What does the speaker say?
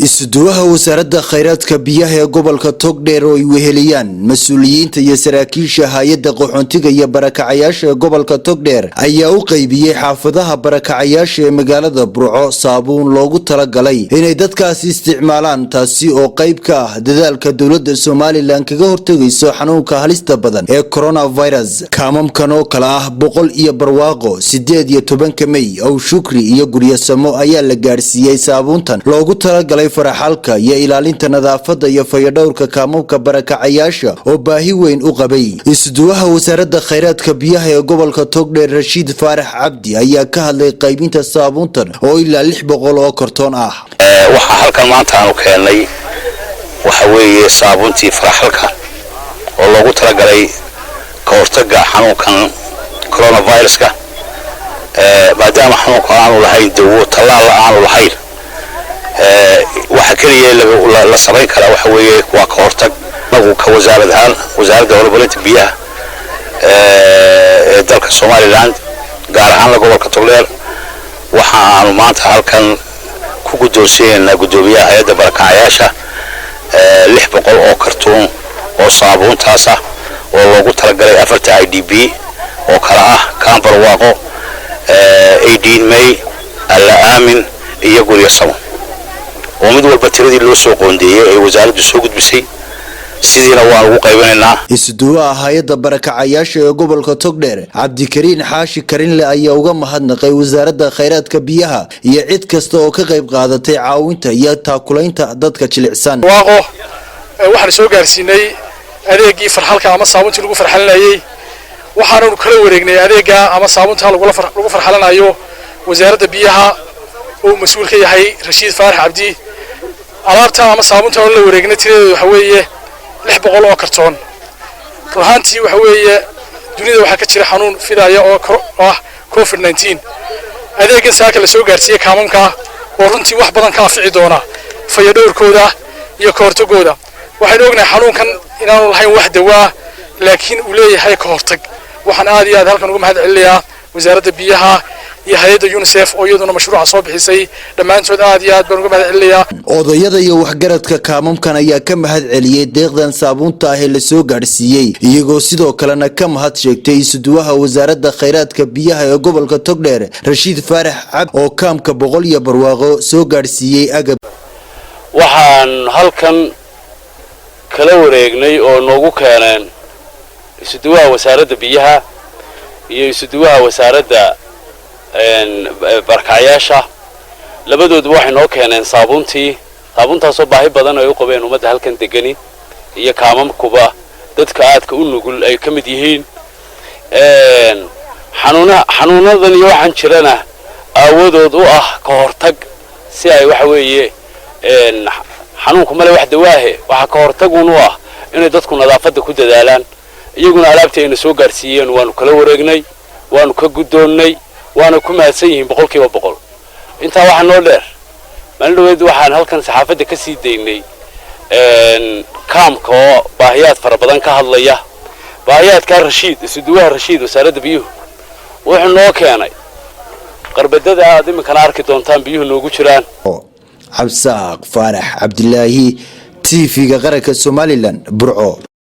isuduwaha wasaaradda khayraadka biyaha ee gobolka Togdheer oo ay weheliyaan mas'uuliyiinta iyo saraakiisha hay'adda qaxoontiga iyo barakacayaasha ee gobolka Togdheer ayaa u qaybiyay xaafadaha barakacayaasha ee magaalada Burco saabuun loogu talagalay inay dadkaasi isticmaalaan taasi oo qayb ka ah dadaalka dawladda Soomaaliland kaga hortagayso xanuunka halista badan ee coronavirus. Kaamamkan oo kala ah boqol iyo barwaaqo 18 May oo shukri iyo guryasamo ayaa la gaarsiiyay saabuuntan loogu talagalay faraxalka iyo ilaalinta nadaafadda iyo fayadhowrka kaamamka barakacayaasha oo baahi weyn u qabay. Isuduwaha wasaaradda khayraadka biyaha ee gobolka Togdheer Rashiid Faarax Cabdi ayaa ka hadlay qaybinta saabuuntan oo ilaa 600 oo kartoon ah. waxa halkan maanta aanu keenay waxa weeye saabuuntii faraxalka oo loogu talagalay ka hortagga xanuunkan coronavirus-ka maadaama xanuunka aanu lahayn dawo tallaal aanu lahayn waxa kaliya la sameyn kara waxa weeye waa ka hortag nagu ka wasaaradda horumarinta biyaha ee dalka Soomaaliland gaar ahaan gobolka Togdheer waxa aanu maanta halkan ku guddoonsiinaa gudoomiyaha hay'adda barakacayaasha 600 oo kartoon oo saabuuntaas ah oo loogu talagalay 4 IDP oo kala ah Kaambar Waaqo 18 May alla aamin iyo guryasamo oo mid walba tiradii loo soo qoondeeyay ay wasaaraddu soo gudbisay sidiina waan ugu qaybinaynaa. Isuduwaha hay'adda barakacayaasha ee gobolka Togdheer Cabdikariin Xaashi Karinle ayaa uga mahadnaqay wasaaradda khayraadka biyaha iyo cid kasta oo ka qayb qaadatay caawinta iyo taakulaynta dadka jilicsan. Waaqo waxaan soo gaarsiinay adeegii farxalka ama saabuuntii lagu farxalinayay waxaanu kala wareegnay adeega ama saabuunta lagu farxalanayo wasaaradda biyaha oo mas'uul ka yahay Rashiid Faarax Cabdi. alaabta ama saabuunta oo la wareegnay tiradeedu waxa weeye 600 oo kartoon. ruuxantii waxa weeye dunida waxa ka jira xanuun fidaya oo ah COVID-19 adeeggan saaka la soo gaarsiiyay kaamamka oo runtii wax badan ka fici doona fayadhowrkooda iyo ka hortagooda. waxaan ognahay xanuunkan inaanu lahayn wax dawaa laakiin uu leeyahay ka hortag. waxaan aad iyo aad halkan uga mahadcelinayaa wasaaradda biyaha iyo hay'adda UNICEF oo iyaduna mashruuca soo bixisay dhamaantood aad iyo aad baan uga mahadcelinayaa. Odayada iyo waxgaradka kaamamkan ayaa ka mahadceliyay deeqdan saabuunta ah ee la soo gaarsiiyay iyagoo sidoo kalena ka mahad sheegtay isuduwaha wasaaradda khayraadka biyaha ee gobolka Togdheer Rashiid Faarax Cabdi oo kaamka boqol iyo barwaaqo soo gaarsiiyay agab. waxaan halkan kala wareegnay oo noogu keeneen isuduwaha wasaaradda biyaha iyo isuduwaha wasaaradda barakacayaasha labadoodu waxay noo keeneen saabuuntaasoo baahi badan ay u qabeen ummadda halkan degani iyo kaamamkuba dadka aadka u nugul ay ka mid yihiin xanuunadan iyo waxaan jirana aawadood u ah ka hortag si ay waxa weeye xanuunku male wax dawaahe waxa ka hortagun u ah inay dadku nadaafadda ku dadaalaan. iyaguna alaabtii ayna soo gaarsiiyeen waanu kala wareegnay waanu ka guddoonnay waana ku mahadsan yihiin 100%. intaa waxaa noo dheer maalin dhaweed waxaan halkan saxaafadda ka sii daynay kaamka oo baahiyaad fara badan ka hadlaya. baahiyaadka Rashiid isuduwaha Rashiid wasaaradda biyuhu wuxuu noo keenay qarbadada aad iminkana arki doontaan biyuhu noogu jiraan. Cabsaaq Faarax Cabdilaahi TV-ga qaranka Somaliland Burco.